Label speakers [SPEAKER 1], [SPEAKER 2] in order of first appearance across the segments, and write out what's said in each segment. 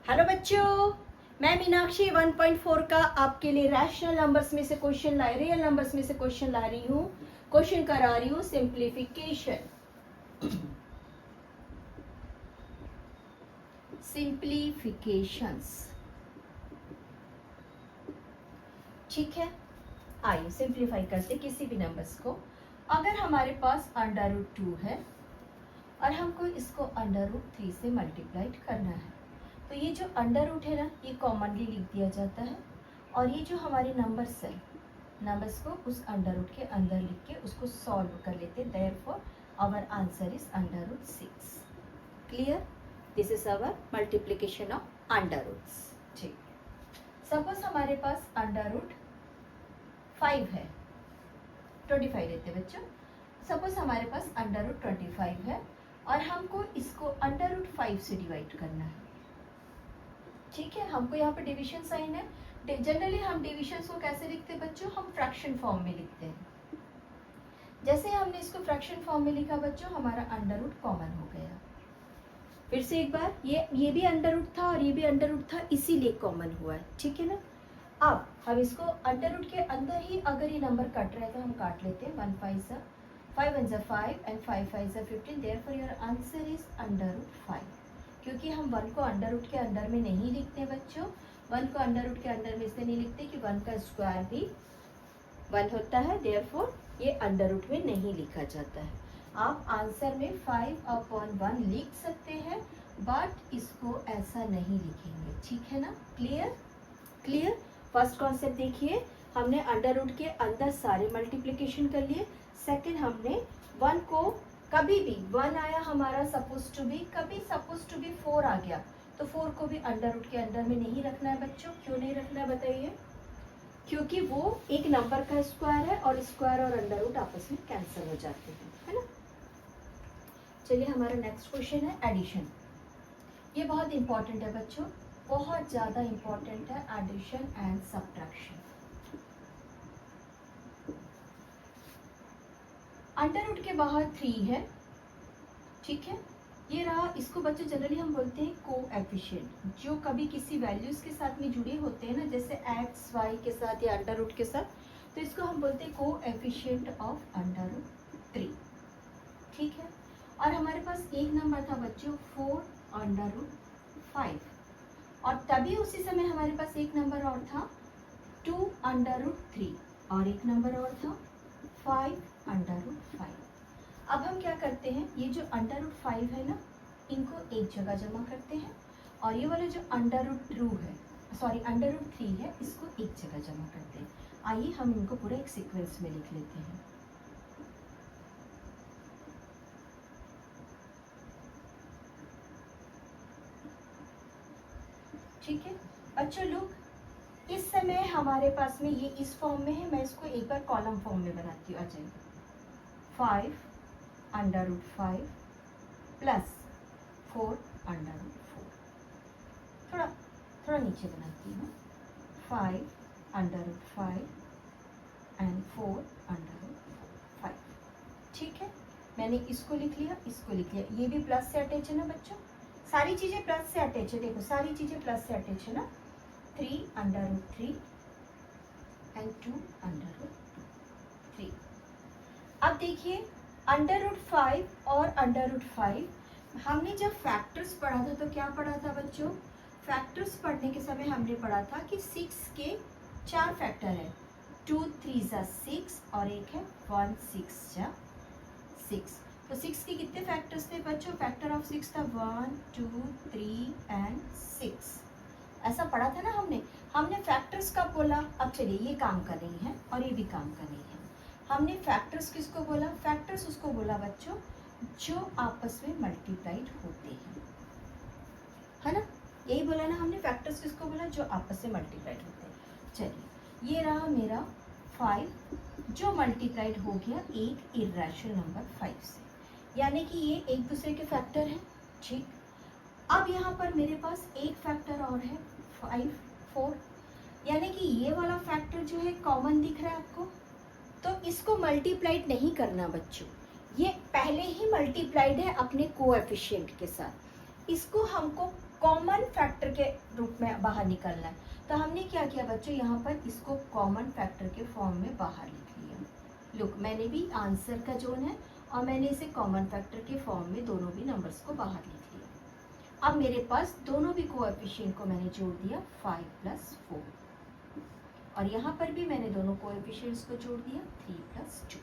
[SPEAKER 1] Hello बच्चों, मैं मीनाक्षी 1.4 का आपके लिए रैशनल नंबर्स में से क्वेश्चन रियल नंबर्स में से क्वेश्चन ला रही हूँ। क्वेश्चन करा रही हूँ सिंप्लीफिकेशन। सिंप्लीफिकेशंस, ठीक है। आइए सिंप्लीफाई करते किसी भी नंबर्स को। अगर हमारे पास √2 है और हमको इसको √3 से मल्टीप्लाई करना है, तो ये जो √ है ना, ये कॉमनली लिख दिया जाता है और ये जो हमारे नंबर्स है, नंबर्स को उस √ के अंदर लिख के उसको सॉल्व कर लेते हैं। Therefore our answer is √6। Clear? This is our multiplication of √s। ठीक, सपोज हमारे पास √5 है, 25 लेते बच्चों। सपोज हमारे पास √25 है और हमको इसको √5 से डिवाइड करना है। ठीक है, हमको यहाँ पे डिवीजन साइन है। जनरली हम डिविजन को कैसे लिखते हैं बच्चों? हम फ्रैक्शन फॉर्म में लिखते हैं। जैसे हमने इसको फ्रैक्शन फॉर्म में लिखा बच्चों, हमारा √ कॉमन हो गया। फिर से एक बार, ये भी √ था और ये भी √ था, इसीलिए कॉमन हुआ है। ठीक है ना। अब हम इसको √ के अंदर ही अगर ये नंबर कट रहा है तो हम काट लेते हैं। 1 5 सा 5 1 सा 5 एंड 5 5 सा 15। Therefore your answer is √5। क्योंकि हम 1 को √ के अंदर में नहीं लिखते बच्चों। 1 को √ के अंदर में इसलिए नहीं लिखते कि 1 का स्क्वायर भी 1 होता है। देयरफॉर ये √ में नहीं लिखा जाता है। आप आंसर में 5/1 लिख सकते हैं, बट इसको ऐसा नहीं लिखेंगे। ठीक है ना। क्लियर? क्लियर। फर्स्ट कॉन्सेप्ट देखिए, हमने √ के अंदर सारे मल्टीप्लिकेशन कर लिए। सेकेंड, हमने 1 को कभी भी 1 आया हमारा सपोज टू बी, कभी सपोज टू बी 4 आ गया तो 4 को भी √ के अंदर में नहीं रखना है बच्चों। क्यों नहीं रखना है बताइए? क्योंकि वो एक नंबर का स्क्वायर है और स्क्वायर और √ आपस में कैंसिल हो जाते हैं, है ना। चलिए, हमारा नेक्स्ट क्वेश्चन है एडिशन। ये बहुत इंपॉर्टेंट है बच्चों, बहुत ज्यादा इंपॉर्टेंट है एडिशन एंड सब्ट्रैक्शन। √ के बाहर 3 है, ठीक है। ये रहा, इसको बच्चे जनरली हम बोलते हैं कोएफिशिएंट, जो कभी किसी वैल्यूज के साथ में जुड़े होते हैं ना, जैसे x y के साथ या √ के साथ, तो इसको हम बोलते हैं कोएफिशिएंट ऑफ √3। ठीक है। और हमारे पास एक नंबर था बच्चों 4/5 और तभी उसी समय हमारे पास एक नंबर और था 2/3 और एक नंबर और था 5/5। अब हम क्या करते हैं, ये जो √5 है ना, इनको एक जगह जमा करते हैं और ये वाला जो √3 है, इसको एक जगह जमा करते हैं। आइए हम इनको पूरा एक सीक्वेंस में लिख लेते हैं। ठीक है बच्चों, लोग इस समय हमारे पास में ये इस फॉर्म में है। मैं इसको एक बार कॉलम फॉर्म में बनाती हूँ। आ जाइए, 5/5 प्लस 4/4, थोड़ा नीचे बनाती हूँ। 5/5 एंड 4/5। ठीक है, मैंने इसको लिख लिया, इसको लिख लिया। ये भी प्लस से अटैच है ना बच्चों, सारी चीजें प्लस से अटैच है। देखो, सारी चीजें प्लस से अटैच है ना। 3/3 एंड 2/3। अब देखिए, √5 और √5 हमने जब फैक्टर्स पढ़ा था तो क्या पढ़ा था बच्चों? फैक्टर्स पढ़ने के समय हमने पढ़ा था कि 6 के 4 फैक्टर है। 2 3 जा 6 और एक है 1 6 जा 6। तो 6 के कितने फैक्टर्स थे बच्चों? फैक्टर ऑफ 6 था 1 2 3 एंड 6। ऐसा पढ़ा था ना हमने फैक्टर्स कब बोला? अब चलिए, ये काम कर रही है और ये भी काम कर रही है। हमने फैक्टर्स किसको बोला? फैक्टर्स उसको बोला बच्चों जो आपस में मल्टीप्लाइड होते हैं, है ना। यही बोला ना हमने, फैक्टर्स किसको बोला? जो आपस में मल्टीप्लाइड होते हैं। चलिए, ये रहा मेरा 5 जो मल्टीप्लाइड हो गया एक इर्रेशनल नंबर 5 से, यानी कि ये एक दूसरे के फैक्टर हैं। ठीक, अब यहाँ पर मेरे पास एक फैक्टर और है 5 4, यानी कि ये वाला फैक्टर जो है कॉमन दिख रहा है आपको, तो इसको मल्टीप्लाइड नहीं करना बच्चों, ये पहले ही मल्टीप्लाइड है अपने कोएफिशिएंट के साथ। इसको हमको कॉमन फैक्टर के रूप में बाहर निकलना है। तो हमने क्या किया बच्चों, यहाँ पर इसको कॉमन फैक्टर के फॉर्म में बाहर लिख लिया। लुक, मैंने भी आंसर का जोन है और मैंने इसे कॉमन फैक्टर के फॉर्म में दोनों भी नंबर्स को बाहर लिख लिया। अब मेरे पास दोनों भी कोएफिशिएंट को मैंने जोड़ दिया 5 + 4, और यहाँ पर भी मैंने दोनों कोएफिशिएंट्स को जोड़ दिया 3 + 2।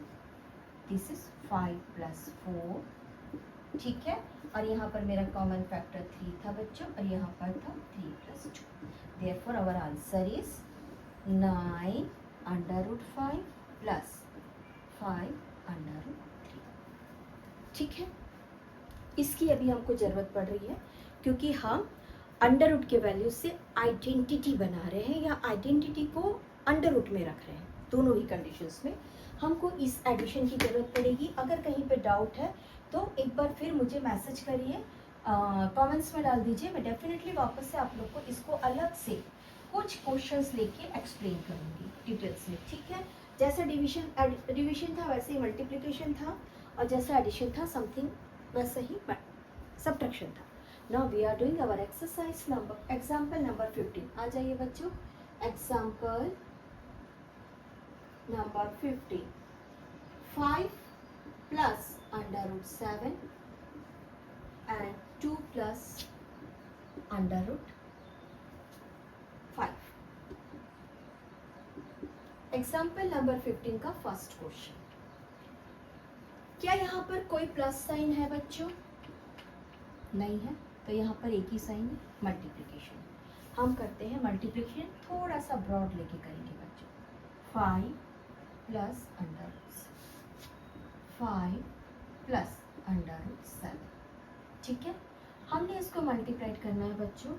[SPEAKER 1] दिस इज 5 + 4, ठीक है। और यहाँ पर मेरा कॉमन फैक्टर 3 था बच्चों, और यहाँ पर था 3 + 2। देयरफॉर आवर आंसर इज 9 √5 + 5 √3, ठीक है। इसकी अभी हमको ज़रूरत पड़ रही है क्योंकि हम अंडर रूट के वैल्यू से आइडेंटिटी बना रहे हैं या आइडेंटिटी को अंडर रूट में रख रहे हैं। दोनों ही कंडीशंस में हमको इस एडिशन की ज़रूरत पड़ेगी। अगर कहीं पे डाउट है तो एक बार फिर मुझे मैसेज करिए, कमेंट्स में डाल दीजिए। मैं डेफिनेटली वापस से आप लोग को इसको अलग से कुछ क्वेश्चंस लेके एक्सप्लेन करूँगी डिटेल्स में, ठीक है। जैसे डिवीजन था वैसे ही मल्टीप्लिकेशन था, और जैसा एडिशन था समथिंग वैसे ही सब्ट्रैक्शन था। Now we are doing our exercise example number 15। आ जाइए बच्चों, example number 15। 5 + √7 and 2 + √5। Example number 15 का फर्स्ट क्वेश्चन। क्या यहाँ पर कोई प्लस साइन है बच्चों? नहीं है, तो यहाँ पर एक ही साइन है, मल्टीप्लिकेशन। हम करते हैं मल्टीप्लिकेशन, थोड़ा सा ब्रॉड लेके करेंगे बच्चों। 5 + √7, ठीक है। हमने इसको मल्टीप्लाइड करना है बच्चों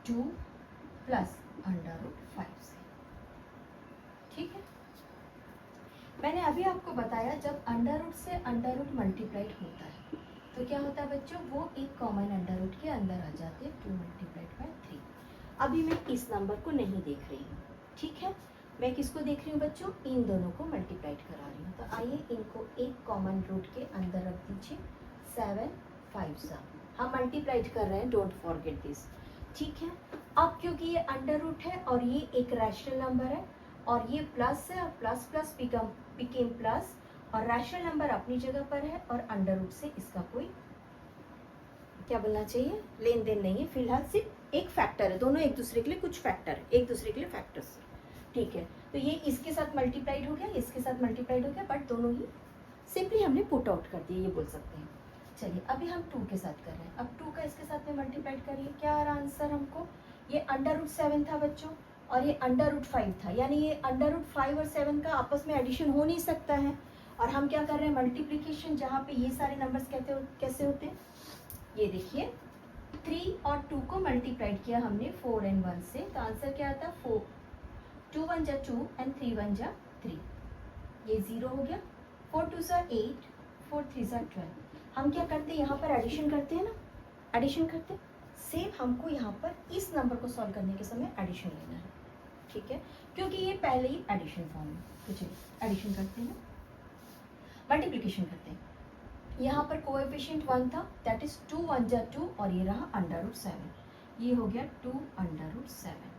[SPEAKER 1] 2 + √5 से, ठीक है। मैंने अभी आपको बताया जब अंडर रूट से अंडर रूट मल्टीप्लाइड होता है तो क्या होता है बच्चों, वो एक कॉमन अंडर रूट के अंदर आ जाते हैं, 2 × 3। अभी मैं इस नंबर को नहीं देख रही हूँ, ठीक है। मैं किसको देख रही हूँ बच्चों, इन दोनों को मल्टीप्लाइड करा रही हूँ। तो आइए इनको एक कॉमन रूट के अंदर रख दीजिए। 7 5 हम मल्टीप्लाइड कर रहे हैं, डोंट फॉरगेट दिस, ठीक है। अब क्योंकि ये अंडर रूट है और ये एक रैशनल नंबर है और ये प्लस है और प्लस प्लस बिकेम प्लस, और रैशनल नंबर अपनी जगह पर है और अंडर रूट से इसका कोई क्या बोलना चाहिए, लेन देन नहीं है। फिलहाल सिर्फ एक फैक्टर है, दोनों एक दूसरे के लिए कुछ फैक्टर है, एक दूसरे के लिए फैक्टर्स है, ठीक है। तो ये इसके साथ मल्टीप्लाइड हो गया, इसके साथ मल्टीप्लाइड हो गया, बट दोनों ही सिंपली हमने पुट आउट कर दिए, ये बोल सकते हैं। चलिए अभी हम 2 के साथ कर रहे हैं। अब 2 का इसके साथ में मल्टीप्लाइड करिए, क्या आ रहा आंसर हमको, ये अंडर रूट 7 था बच्चों और ये अंडर रूट 5 था, यानी ये अंडर रूट 5 और 7 का आपस में एडिशन हो नहीं सकता है। और हम क्या कर रहे हैं, मल्टीप्लिकेशन, जहाँ पे ये सारे नंबर्स कैसे होते हैं, ये देखिए 3 और 2 को मल्टीप्लाइड किया हमने 4 और 1 से, तो आंसर क्या आता है 4, 2 × 1 = 2 और 3 × 1 = 3, ये 0 हो गया। 4 × 2 = 8, 4 × 3 = 12। हम क्या करते हैं, यहाँ पर एडिशन करते हैं ना, एडिशन करते हैं। सेम हमको यहाँ पर इस नंबर को सॉल्व करने के समय एडिशन लेना है, ठीक है, क्योंकि ये पहले ही एडिशन फॉर्म है। तो चलिए एडिशन करते हैं, मल्टीप्लिकेशन करते हैं। यहाँ पर कोएफिशिएंट 1 था, दैट इज 2 × 1 = 2 और ये रहा अंडर रूट 7, ये हो गया 2 √ 7,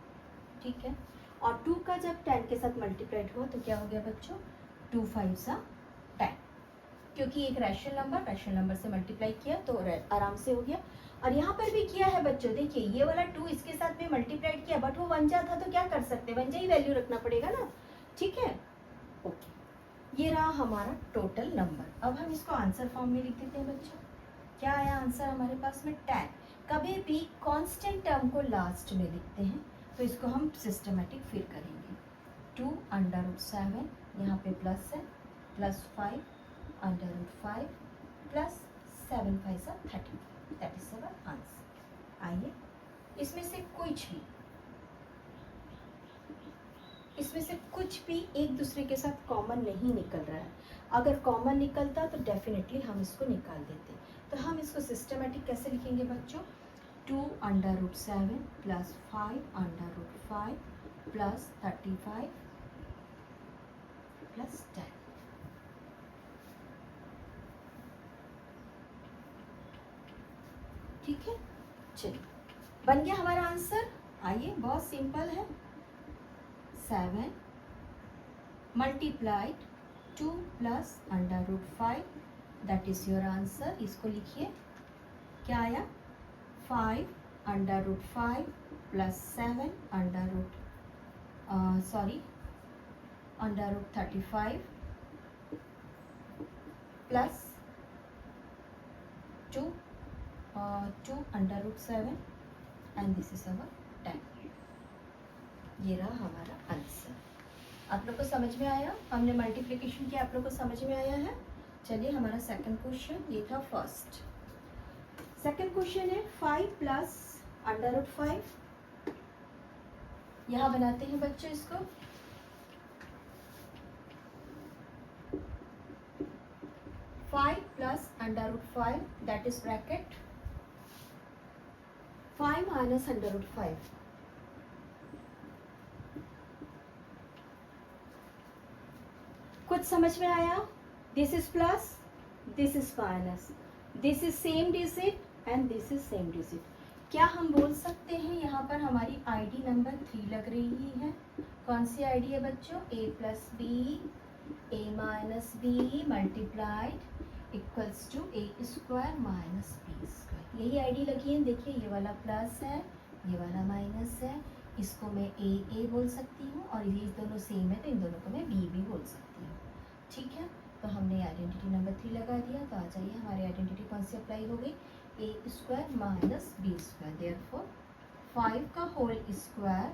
[SPEAKER 1] ठीक है। और 2 का जब 10 के साथ मल्टीप्लाइड हुआ तो क्या हो गया बच्चों, 2 × 5 = 10, क्योंकि एक रैशनल नंबर से मल्टीप्लाई किया तो आराम से हो गया। और यहाँ पर भी किया है बच्चों, देखिए ये वाला 2 इसके साथ में मल्टीप्लाइड किया, बट वो 1 था तो क्या कर सकते, 1 ही वैल्यू रखना पड़ेगा ना, ठीक है। ओके, ये रहा हमारा टोटल नंबर। अब हम इसको आंसर फॉर्म में लिख देते हैं बच्चों। क्या आया आंसर हमारे पास में, 10। कभी भी कांस्टेंट टर्म को लास्ट में लिखते हैं तो इसको हम सिस्टमेटिक फिर करेंगे। 2 √ 7, यहाँ पे प्लस है, +5 √ 5 +7 × 5 = 35, दैट इज अवर आंसर। आइए इसमें से कुछ भी एक दूसरे के साथ कॉमन नहीं निकल रहा है। अगर कॉमन निकलता तो डेफिनेटली हम इसको निकाल देते। तो हम इसको सिस्टमेटिक कैसे लिखेंगे बच्चों, 2 √ 7 +5 √ 5 +35 +10, ठीक है। चलिए बन गया हमारा आंसर। आइए, बहुत सिंपल है। 7 multiplied 2 plus √5, that is your answer. इसको लिखिए, क्या आया? 5 √5 plus 7 √35 plus 2 √7 and this is अवर 10। ये रहा हमारा आंसर। आप लोग को समझ में आया? हमने मल्टीप्लिकेशन किया, आप लोग को समझ में आया है? चलिए, हमारा सेकंड क्वेश्चन, ये था फर्स्ट। सेकंड क्वेश्चन है 5 प्लस √5। यहाँ बनाते हैं बच्चों इसको। Five plus √5, that is bracket 5 minus √5। कुछ समझ में आया? This is plus, this is minus, this is same digit and this is same digit. क्या हम बोल सकते हैं यहाँ पर हमारी आईडी नंबर 3 लग रही है? कौन सी आईडी है बच्चों? a plus B a minus B multiplied equals to a square minus B square. यही आईडी लगी है। देखिए, ये वाला प्लस है, ये वाला माइनस है। इसको मैं a बोल सकती हूँ और ये दोनों सेम है तो इन दोनों को मैं b भी बोल सकती हूँ। ठीक है, तो हमने आइडेंटिटी नंबर 3 लगा दिया। तो आ जाइए, हमारी आइडेंटिटी कौन सी अप्लाई हो गई? a square minus B square. Therefore 5 का होल स्क्वायर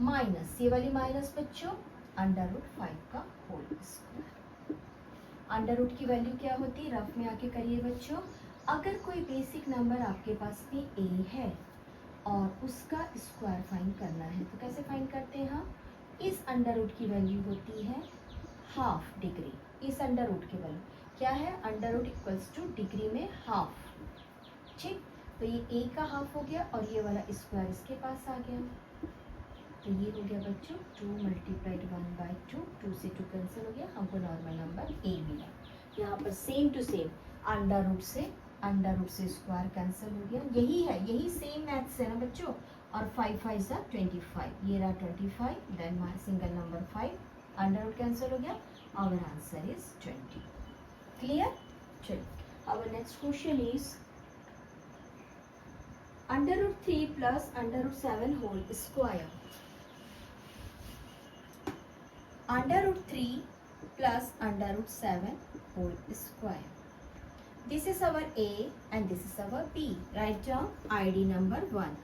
[SPEAKER 1] माइनस, ये वाली माइनस बच्चों, √5 का होल स्क्वायर। अंडर की वैल्यू क्या होती है? रफ में आके करिए बच्चों। अगर कोई बेसिक नंबर आपके पास में a है और उसका स्क्वायर फाइंड करना है तो कैसे फाइंड करते हैं हम? इस अंडर की वैल्यू होती है हाफ डिग्री। इस अंडर की वैल्यू क्या है? अंडर इक्वल्स टू डिग्री में हाफ। ठीक, तो ये a का हाफ हो गया और ये वाला स्क्वायर इसके पास आ गया। तो ये हो गया बच्चों 2 मल्टीप्लाइड 1/2, 2 से 2 कैंसिल हो गया, हमको नॉर्मल नंबर a मिला। यहाँ पर सेम टू सेम अंडर से स्क्वायर कैंसिल हो गया। यही है, यही सेम मैथ्स है ना बच्चों। और 5 5 सा 25, ये रहा 25, then my single number 5, under cancel हो गया। Our answer is 20। क्लियर? चलिए, our next question is √3 plus √7 whole square. √3 plus √7 whole square. This is our A and this is our B. Write down ID number 1.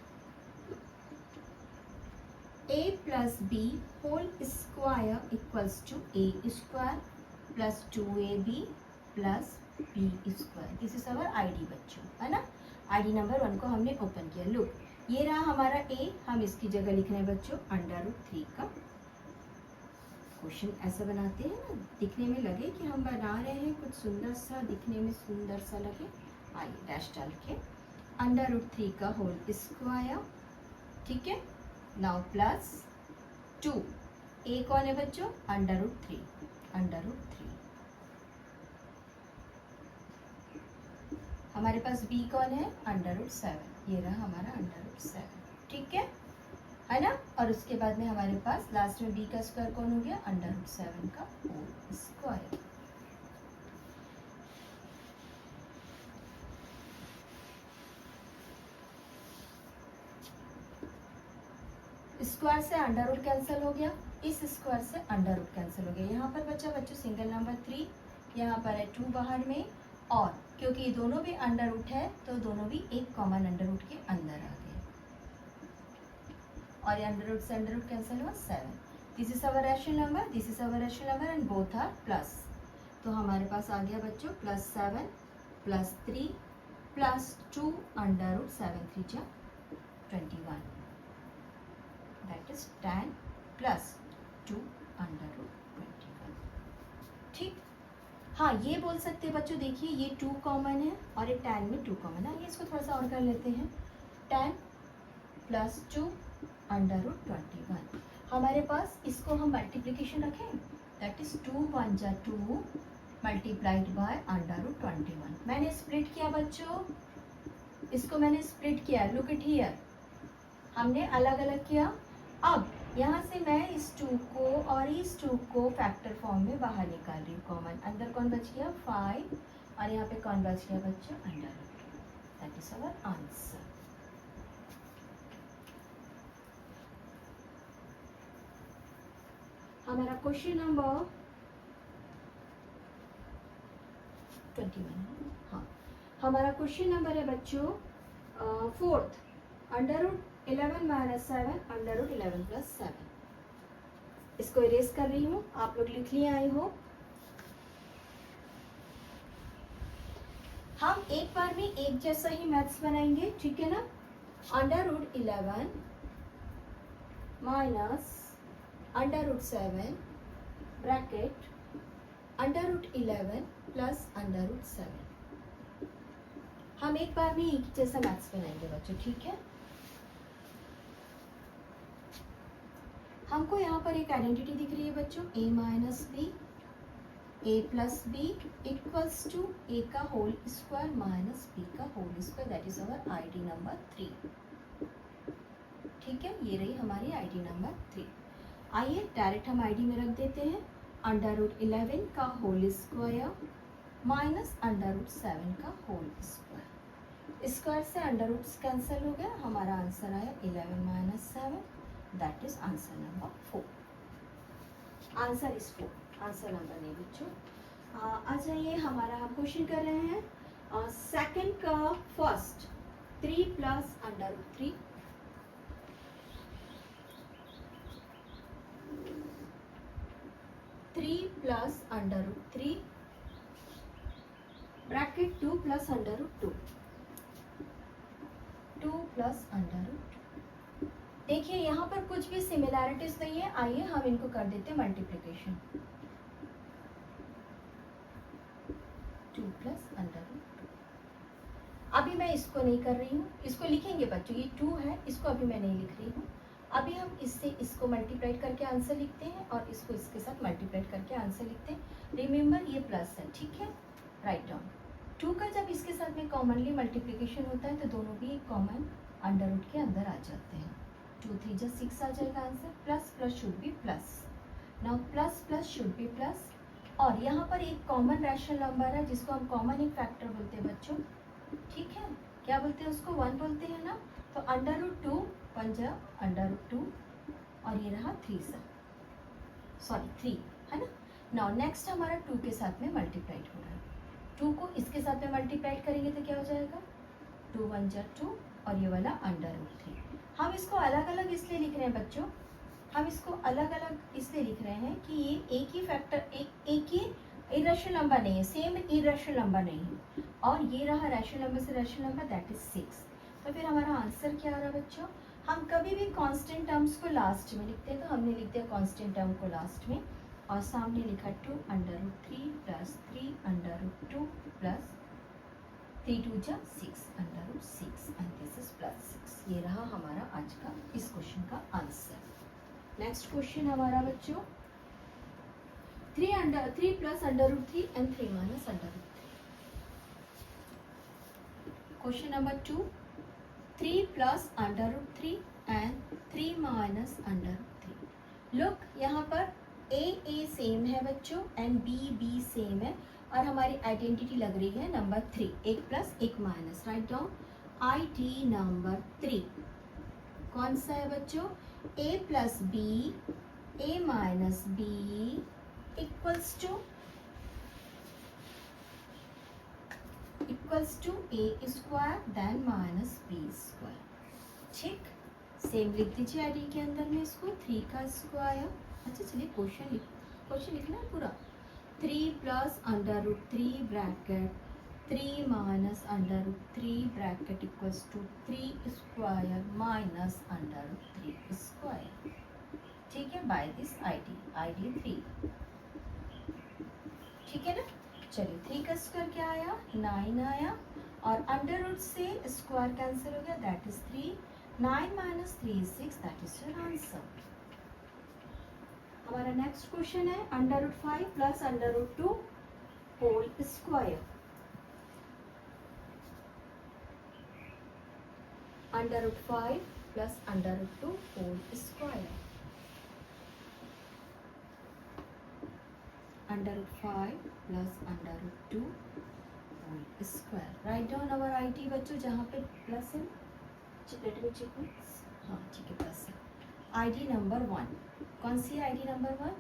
[SPEAKER 1] A plus B whole square equals to A square plus 2AB plus B square. This is our ID बच्चों, है ना? ID number 1 को हमने open किया। Look, ये रहा हमारा A, हम इसकी जगह लिख रहे हैं बच्चों √3 का। क्वेश्चन ऐसा बनाते हैं ना, दिखने में लगे कि हम बना रहे हैं कुछ सुंदर सा, दिखने में सुंदर सा लगे। आइए, डैश डाल के √3 का होल स्क्वायर। ठीक है, नाउ प्लस 2, a कौन है बच्चों? √3। हमारे पास b कौन है? √7। ये रहा हमारा √7। ठीक है ना? और उसके बाद में हमारे पास लास्ट में b का स्क्वायर कौन हो गया? √7 का होल स्क्वायर। स्क्वायर से अंडर रूट कैंसिल हो गया, इस स्क्वायर से अंडर रूट कैंसिल हो गया। यहाँ पर बच्चा बच्चों सिंगल नंबर 3, यहाँ पर है 2 बाहर में, और क्योंकि ये दोनों भी अंडर रूट है तो दोनों भी एक कॉमन अंडर रूट के अंदर आ गए, और ये अंडर रूट से अंडर रूट कैंसिल हुआ 7। This is our rational number, this is our rational number and both are plus. तो हमारे पास आ गया बच्चों +7 +3 +2 अंडर रूट 7 3 जा 21, दैट इज 10 +2 अंडर रूट 21। ठीक, हाँ ये बोल सकते हैं बच्चों, देखिए ये 2 कॉमन है और ये 10 में 2 कॉमन है। ये इसको थोड़ा सा और कर लेते हैं, 10 +2 अंडर रूट 21। हमारे पास इसको हम मल्टीप्लिकेशन रखें, दैट इज 2 1 जा 2 मल्टीप्लाइड बाय अंडर रूट 21। मैंने स्प्लिट किया बच्चों, इसको मैंने स्प्लिट किया, लुक इट हियर, हमने अलग अलग किया। अब यहाँ से मैं इस 2 को और इस 2 को फैक्टर फॉर्म में बाहर निकाल रही हूँ कॉमन। अंदर कौन बच गया 5 और यहाँ पे कौन बच गया बच्चों under root. That is our answer. हमारा क्वेश्चन नंबर 21, हाँ हमारा क्वेश्चन नंबर है बच्चों 4th, under root 11 minus 7 under root 11 plus 7। इसको इरेज कर रही हूँ, आप लोग लिख लिए आई हो। हम एक बार में एक जैसा ही मैथ्स बनाएंगे, ठीक है ना। Under root 11 minus under root 7 bracket under root 11 plus under root 7। हम एक बार में एक जैसा मैथ्स बनाएंगे बच्चों, ठीक है। हमको यहाँ पर एक आइडेंटिटी दिख रही है बच्चों, a minus B a plus B equals to a का होल स्क्वायर माइनस b का whole square. That is our ID number 3, ठीक है। ये रही हमारी आईडी नंबर 3। आइए डायरेक्ट हम आईडी में रख देते हैं, अंडर रूट 11 का whole square minus under root 7 का होल स्क्वायर। स्क्वायर से अंडर रूट्स कैंसिल हो गया, हमारा आंसर आया 11 minus 7, that is answer number 4। Answer is 4, answer number नहीं बच्चों। आ जाइए, हमारा हम क्वेश्चन कर रहे हैं सेकंड का first 3 plus under root 3 3 plus under root 3 bracket 2 plus under root 2 2 plus under root. देखिए यहाँ पर कुछ भी सिमिलैरिटीज नहीं है, आइए हम इनको कर देते हैं मल्टीप्लिकेशन। 2 plus under root 2। अभी मैं इसको नहीं कर रही हूँ, इसको लिखेंगे बच्चों, ये 2 है, इसको अभी मैं नहीं लिख रही हूँ। अभी हम इससे इसको मल्टीप्लाई करके आंसर लिखते हैं और इसको इसके साथ मल्टीप्लाई करके आंसर लिखते हैं। रिमेंबर ये प्लस है, ठीक है। राइट डाउन 2 का जब इसके साथ में कॉमनली मल्टीप्लिकेशन होता है तो दोनों भी एक कॉमन अंडर रूट के अंदर आ जाते हैं। 2 3 जा 6 आ जाएगा answer. Plus plus should be plus, now plus plus should be plus. और यहाँ पर एक कॉमन रैशनल नंबर है जिसको हम कॉमन एक फैक्टर बोलते हैं बच्चों, ठीक है। क्या बोलते हैं उसको 1 बोलते हैं ना। तो अंडर रूट 2 1 जा अंडर रूट 2 और ये रहा 3 3 है ना। नाउ नेक्स्ट हमारा 2 के साथ में मल्टीप्लाइड हो रहा है। 2 को इसके साथ में मल्टीप्लाइड करेंगे तो क्या हो जाएगा 2 1 जा 2 और ये वाला अंडर रूट 3। हम इसको अलग अलग इसलिए लिख रहे हैं बच्चों, हम इसको अलग अलग इसलिए लिख रहे हैं कि ये एक ही फैक्टर एक ही इरेशनल नंबर नहीं है, सेम इरेशनल नंबर नहीं है। और ये रहा रैशनल नंबर से रैशनल नंबर, दैट इज 6। तो फिर हमारा आंसर क्या आ रहा है बच्चों। हम कभी भी कांस्टेंट टर्म्स को लास्ट में लिखते हैं, तो हमने लिख दिया कांस्टेंट टर्म को लास्ट में और सामने लिखा 2 under root 3 plus 3 under root 2 plus 3 2 जा 6 under root 6 and this is plus 6। ये रहा हमारा आज का इस क्वेश्चन का आंसर। नेक्स्ट क्वेश्चन हमारा बच्चों 3 plus under root 3 and 3 minus under root 3। Question number 2 3 plus under root 3 and 3 minus under root 3। Look यहाँ पर ए सेम है बच्चों एंड बी सेम है और हमारी आइडेंटिटी लग रही है नंबर 3, एक प्लस एक minus. Write down ID number 3 कौन सा है बच्चों, a plus B a minus B equals to a square then minus B square. ठीक, सेम लिख दीजिए आईडी के अंदर में इसको 3 का स्क्वायर। अच्छा चलिए क्वेश्चन लिखना है पूरा। 3 plus under root 3 bracket 3 minus under root 3 bracket equals to 3 square minus under root 3 square. ठीक है, बाय दिस आईडी 3। ठीक है ना। चलिए 3 का स्क्वायर क्या आया 9 आया और अंडर रूट से स्क्वायर कैंसिल हो गया, that is 3। 9 minus 3 is 6, that is your answer. हमारा नेक्स्ट क्वेश्चन है under root 5 plus under root 2 whole square. Under root 5 plus under root 2 whole square, under root 5 plus under root 2 whole square. Write down our IT बच्चों, जहाँ पे प्लस है. Let me check. हाँ ठीक है, प्लस है. आईडी नंबर 1, कौन सी ID number 1?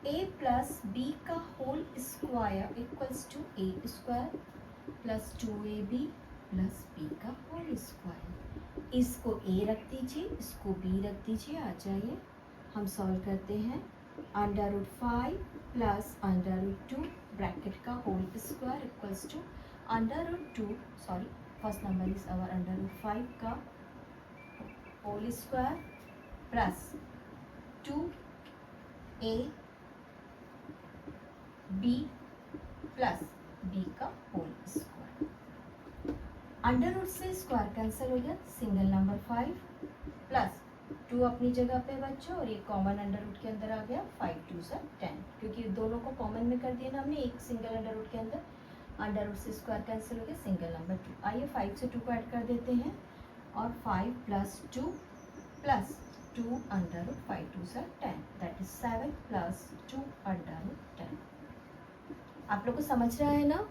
[SPEAKER 1] a plus B का whole square equals to A square plus 2ab plus B का होल स्क्वायर. इसको a रख दीजिए, इसको b रख दीजिए. आ जाइए, हम सॉल्व करते हैं. Under root 5 plus under root 2 bracket का whole square equals to under root 2, sorry first number is our under root 5 का whole square plus 2a b plus b का होल स्क्वायर. अंडर रूट से square cancel हो गया, single number 5 plus 2 अपनी जगह पे बच्चों, और ये कॉमन अंडर रूट के अंदर आ गया. 5 2 से 10, क्योंकि दोनों को कॉमन में कर दिया ना हमने एक सिंगल अंडर रूट के अंदर. अंडर रूट से स्क्वायर कैंसिल हो गया, सिंगल नंबर 2. आइए 5 से 2 को ऐड कर देते हैं, और 5 प्लस 2 प्लस 2 अंडर रूट 5 2 से 10, that is 7 plus 2 under root 10. आप लोग को समझ रहा है ना?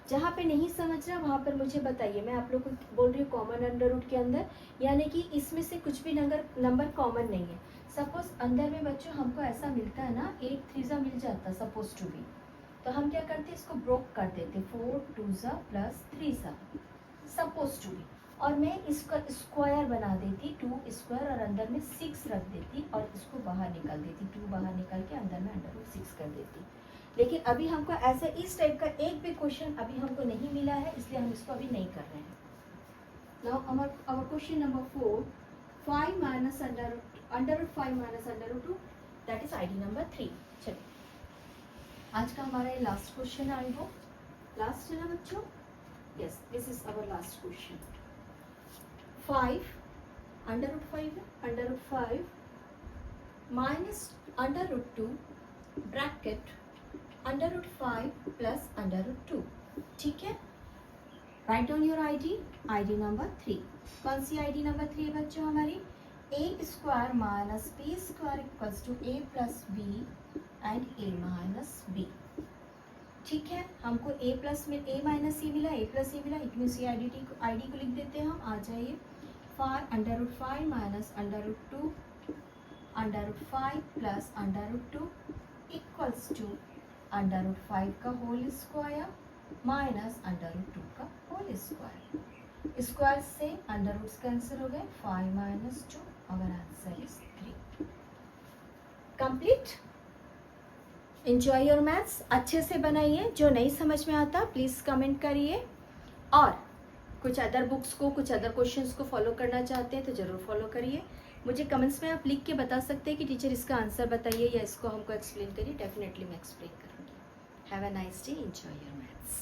[SPEAKER 1] जहाँ पे नहीं समझ रहा वहाँ पर मुझे बताइए. मैं आप लोग को बोल रही हूँ कॉमन अंडर रूट के अंदर, यानी कि इसमें से कुछ भी नंबर कॉमन नहीं है. सपोज अंदर में बच्चों हमको ऐसा मिलता है ना, 8 3 मिल जाता सपोज टू बी, तो हम क्या करते इसको ब्रोक कर देते, 4 2 प्लस 3 सपोज टू बी, और मैं इसका स्क्वायर बना देती 2 स्क्वायर, और अंदर में 6 रख देती, और इसको बाहर निकाल देती, 2 बाहर निकाल के अंदर में अंडर रूट 6 कर देती. लेकिन अभी हमको ऐसे इस टाइप का एक भी क्वेश्चन अभी हमको नहीं मिला है, इसलिए हम इसको अभी नहीं कर रहे हैं. Now our question number 4, 5 minus under root 5 minus under root 2, that is ID number 3. चलिए, आज का हमारा ये लास्ट क्वेश्चन आई हो. लास्ट है ना बच्चों? Yes, this is our last question. 5 under root 5 है, under root 5 minus under root 2 bracket under root 5 plus under root 2. ठीक है, write down your ID number 3. कौन सी आईडी नंबर 3 है बच्चों हमारी? A square minus B square equals to A plus B and A minus B. ठीक है, हमको a प्लस में a माइनस ए मिला, a प्लस ए मिला, इतनी सी आईडी को लिख देते हैं हम. आ जाइए, 5 under root 5 minus under root 2 under root 5 plus under root 2 equals to under root 5 का whole square minus under root 2 का होल स्क्वायर. स्क्वायर से अंडर रूट्स कैंसिल हो गए, 5 minus 2, our answer is 3. Complete. Enjoy your maths. अच्छे से बनाइए. जो नहीं समझ में आता प्लीज़ कमेंट करिए, और कुछ अदर बुक्स को, कुछ अदर क्वेश्चंस को फॉलो करना चाहते हैं तो ज़रूर फॉलो करिए. मुझे कमेंट्स में आप लिख के बता सकते हैं कि टीचर इसका आंसर बताइए या इसको हमको एक्सप्लेन करिए. डेफिनेटली मैं एक्सप्लेन करूँगी. Have a nice day. Enjoy your maths.